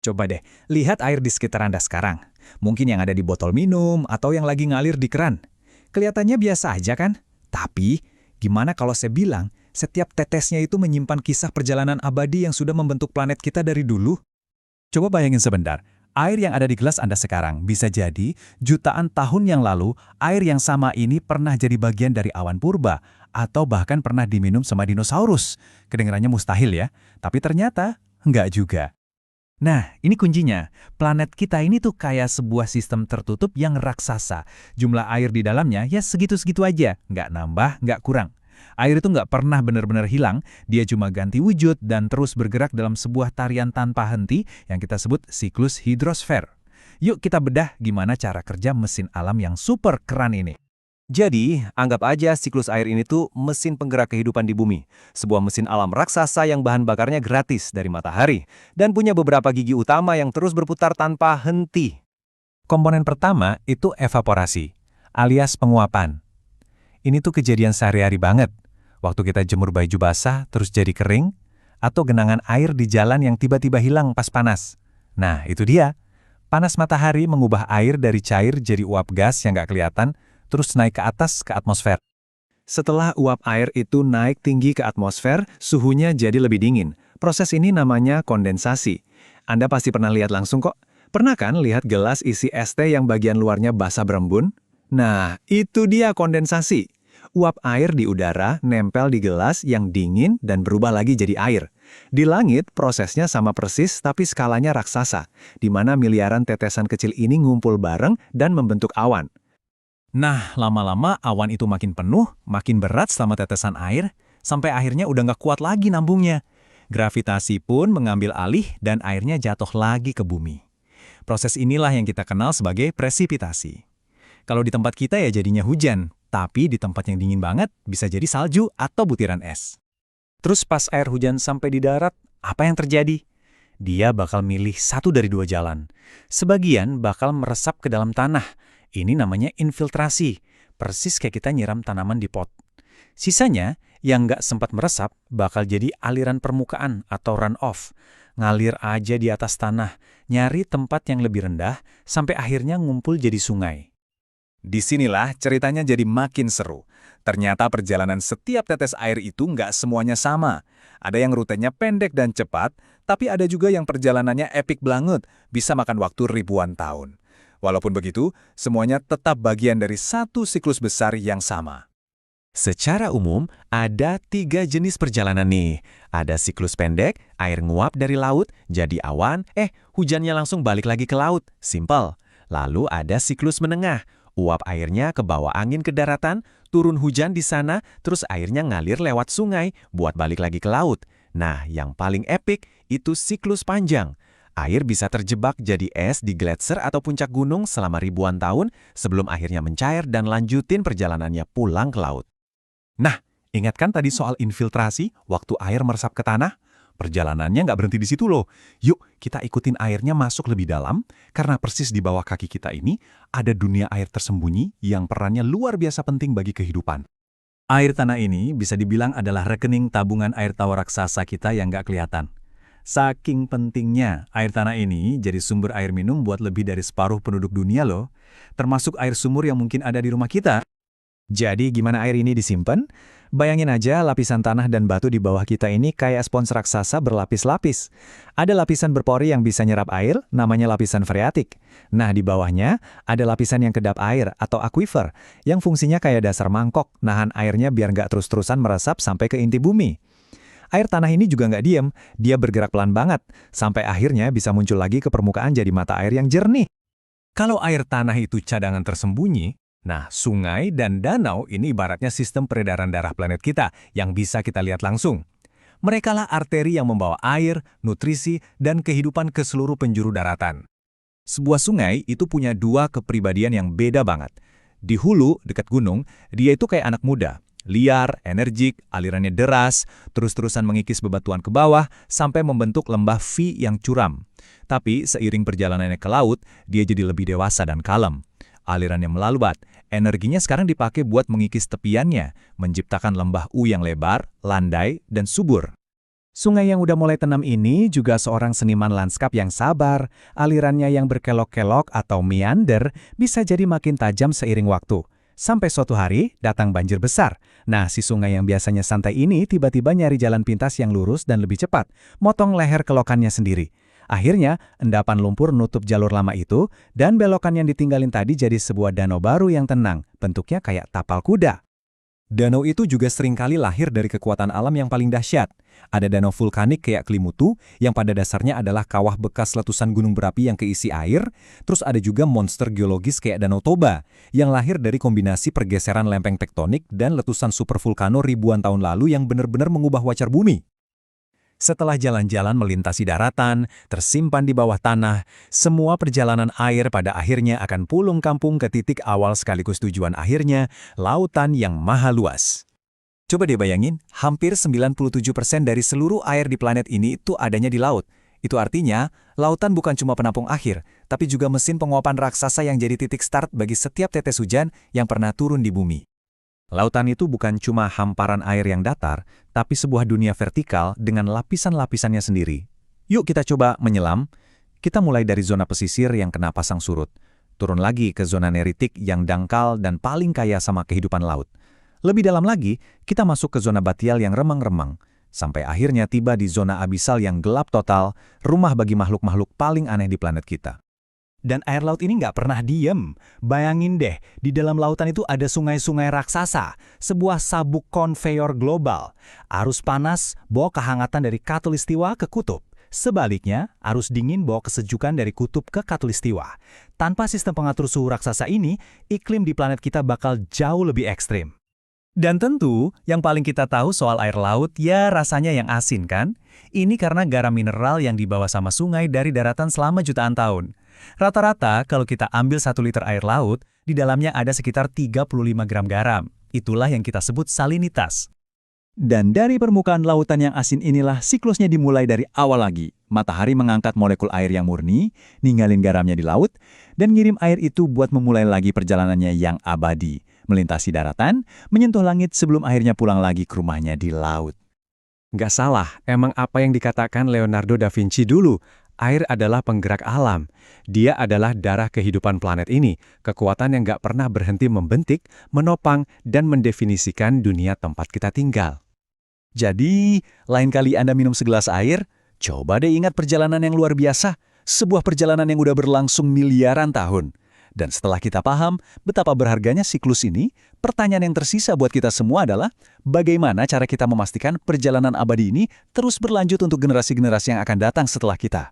Coba deh, lihat air di sekitar Anda sekarang. Mungkin yang ada di botol minum atau yang lagi ngalir di keran. Kelihatannya biasa aja kan? Tapi, gimana kalau saya bilang, setiap tetesnya itu menyimpan kisah perjalanan abadi yang sudah membentuk planet kita dari dulu? Coba bayangin sebentar, air yang ada di gelas Anda sekarang bisa jadi jutaan tahun yang lalu air yang sama ini pernah jadi bagian dari awan purba atau bahkan pernah diminum sama dinosaurus. Kedengarannya mustahil ya, tapi ternyata enggak juga. Nah, ini kuncinya. Planet kita ini tuh kayak sebuah sistem tertutup yang raksasa. Jumlah air di dalamnya ya segitu-segitu aja, nggak nambah, nggak kurang. Air itu nggak pernah benar-benar hilang, dia cuma ganti wujud dan terus bergerak dalam sebuah tarian tanpa henti yang kita sebut siklus hidrosfer. Yuk kita bedah gimana cara kerja mesin alam yang super keren ini. Jadi, anggap aja siklus air ini tuh mesin penggerak kehidupan di bumi. Sebuah mesin alam raksasa yang bahan bakarnya gratis dari matahari. Dan punya beberapa gigi utama yang terus berputar tanpa henti. Komponen pertama itu evaporasi, alias penguapan. Ini tuh kejadian sehari-hari banget. Waktu kita jemur baju basah terus jadi kering, atau genangan air di jalan yang tiba-tiba hilang pas panas. Nah, itu dia. Panas matahari mengubah air dari cair jadi uap gas yang nggak kelihatan, terus naik ke atas ke atmosfer. Setelah uap air itu naik tinggi ke atmosfer, suhunya jadi lebih dingin. Proses ini namanya kondensasi. Anda pasti pernah lihat langsung kok. Pernah kan lihat gelas isi es teh yang bagian luarnya basah berembun? Nah, itu dia kondensasi. Uap air di udara nempel di gelas yang dingin dan berubah lagi jadi air. Di langit, prosesnya sama persis tapi skalanya raksasa, di mana miliaran tetesan kecil ini ngumpul bareng dan membentuk awan. Nah, lama-lama awan itu makin penuh, makin berat sama tetesan air, sampai akhirnya udah nggak kuat lagi nambungnya. Gravitasi pun mengambil alih dan airnya jatuh lagi ke bumi. Proses inilah yang kita kenal sebagai presipitasi. Kalau di tempat kita ya jadinya hujan, tapi di tempat yang dingin banget bisa jadi salju atau butiran es. Terus pas air hujan sampai di darat, apa yang terjadi? Dia bakal milih satu dari dua jalan. Sebagian bakal meresap ke dalam tanah. Ini namanya infiltrasi, persis kayak kita nyiram tanaman di pot. Sisanya, yang nggak sempat meresap, bakal jadi aliran permukaan atau runoff. Ngalir aja di atas tanah, nyari tempat yang lebih rendah, sampai akhirnya ngumpul jadi sungai. Disinilah ceritanya jadi makin seru. Ternyata perjalanan setiap tetes air itu nggak semuanya sama. Ada yang rutenya pendek dan cepat, tapi ada juga yang perjalanannya epik banget, bisa makan waktu ribuan tahun. Walaupun begitu, semuanya tetap bagian dari satu siklus besar yang sama. Secara umum, ada 3 jenis perjalanan nih. Ada siklus pendek, air nguap dari laut, jadi awan, hujannya langsung balik lagi ke laut. Simple. Lalu ada siklus menengah. Uap airnya ke bawah angin ke daratan, turun hujan di sana, terus airnya ngalir lewat sungai, buat balik lagi ke laut. Nah, yang paling epik itu siklus panjang. Air bisa terjebak jadi es di gletser atau puncak gunung selama ribuan tahun sebelum akhirnya mencair dan lanjutin perjalanannya pulang ke laut. Nah, ingat kan tadi soal infiltrasi waktu air meresap ke tanah? Perjalanannya nggak berhenti di situ loh. Yuk, kita ikutin airnya masuk lebih dalam, karena persis di bawah kaki kita ini ada dunia air tersembunyi yang perannya luar biasa penting bagi kehidupan. Air tanah ini bisa dibilang adalah rekening tabungan air tawar raksasa kita yang nggak kelihatan. Saking pentingnya, air tanah ini jadi sumber air minum buat lebih dari separuh penduduk dunia loh, termasuk air sumur yang mungkin ada di rumah kita. Jadi gimana air ini disimpan? Bayangin aja lapisan tanah dan batu di bawah kita ini kayak spons raksasa berlapis-lapis. Ada lapisan berpori yang bisa nyerap air, namanya lapisan freatik. Nah, di bawahnya ada lapisan yang kedap air atau aquifer, yang fungsinya kayak dasar mangkok, nahan airnya biar nggak terus-terusan meresap sampai ke inti bumi. Air tanah ini juga nggak diem, dia bergerak pelan banget, sampai akhirnya bisa muncul lagi ke permukaan jadi mata air yang jernih. Kalau air tanah itu cadangan tersembunyi, nah sungai dan danau ini ibaratnya sistem peredaran darah planet kita yang bisa kita lihat langsung. Merekalah arteri yang membawa air, nutrisi, dan kehidupan ke seluruh penjuru daratan. Sebuah sungai itu punya dua kepribadian yang beda banget. Di hulu, dekat gunung, dia itu kayak anak muda. Liar, energik, alirannya deras, terus-terusan mengikis bebatuan ke bawah, sampai membentuk lembah V yang curam. Tapi seiring perjalanannya ke laut, dia jadi lebih dewasa dan kalem. Alirannya melalbat, energinya sekarang dipakai buat mengikis tepiannya, menciptakan lembah U yang lebar, landai, dan subur. Sungai yang udah mulai tenang ini juga seorang seniman lanskap yang sabar, alirannya yang berkelok-kelok atau meander bisa jadi makin tajam seiring waktu. Sampai suatu hari, datang banjir besar. Nah, si sungai yang biasanya santai ini tiba-tiba nyari jalan pintas yang lurus dan lebih cepat, motong leher kelokannya sendiri. Akhirnya, endapan lumpur nutup jalur lama itu, dan belokan yang ditinggalin tadi jadi sebuah danau baru yang tenang, bentuknya kayak tapal kuda. Danau itu juga seringkali lahir dari kekuatan alam yang paling dahsyat. Ada danau vulkanik kayak Kelimutu, yang pada dasarnya adalah kawah bekas letusan gunung berapi yang keisi air. Terus ada juga monster geologis kayak Danau Toba, yang lahir dari kombinasi pergeseran lempeng tektonik dan letusan supervulkano ribuan tahun lalu yang benar-benar mengubah wajar bumi. Setelah jalan-jalan melintasi daratan, tersimpan di bawah tanah, semua perjalanan air pada akhirnya akan pulang kampung ke titik awal sekaligus tujuan akhirnya, lautan yang maha luas. Coba deh bayangin, hampir 97% dari seluruh air di planet ini itu adanya di laut. Itu artinya, lautan bukan cuma penampung akhir, tapi juga mesin penguapan raksasa yang jadi titik start bagi setiap tetes hujan yang pernah turun di bumi. Lautan itu bukan cuma hamparan air yang datar, tapi sebuah dunia vertikal dengan lapisan-lapisannya sendiri. Yuk kita coba menyelam. Kita mulai dari zona pesisir yang kena pasang surut. Turun lagi ke zona neritik yang dangkal dan paling kaya sama kehidupan laut. Lebih dalam lagi, kita masuk ke zona batial yang remang-remang. Sampai akhirnya tiba di zona abisal yang gelap total, rumah bagi makhluk-makhluk paling aneh di planet kita. Dan air laut ini nggak pernah diem. Bayangin deh, di dalam lautan itu ada sungai-sungai raksasa, sebuah sabuk konveyor global. Arus panas bawa kehangatan dari khatulistiwa ke kutub. Sebaliknya, arus dingin bawa kesejukan dari kutub ke khatulistiwa. Tanpa sistem pengatur suhu raksasa ini, iklim di planet kita bakal jauh lebih ekstrim. Dan tentu, yang paling kita tahu soal air laut ya rasanya yang asin kan? Ini karena garam mineral yang dibawa sama sungai dari daratan selama jutaan tahun. Rata-rata kalau kita ambil 1 liter air laut, di dalamnya ada sekitar 35 gram garam. Itulah yang kita sebut salinitas. Dan dari permukaan lautan yang asin inilah siklusnya dimulai dari awal lagi. Matahari mengangkat molekul air yang murni, ninggalin garamnya di laut, dan ngirim air itu buat memulai lagi perjalanannya yang abadi. Melintasi daratan, menyentuh langit sebelum akhirnya pulang lagi ke rumahnya di laut. Nggak salah, emang apa yang dikatakan Leonardo da Vinci dulu. Air adalah penggerak alam. Dia adalah darah kehidupan planet ini, kekuatan yang gak pernah berhenti membentik, menopang, dan mendefinisikan dunia tempat kita tinggal. Jadi, lain kali Anda minum segelas air, coba deh ingat perjalanan yang luar biasa, sebuah perjalanan yang udah berlangsung miliaran tahun. Dan setelah kita paham betapa berharganya siklus ini, pertanyaan yang tersisa buat kita semua adalah bagaimana cara kita memastikan perjalanan abadi ini terus berlanjut untuk generasi-generasi yang akan datang setelah kita.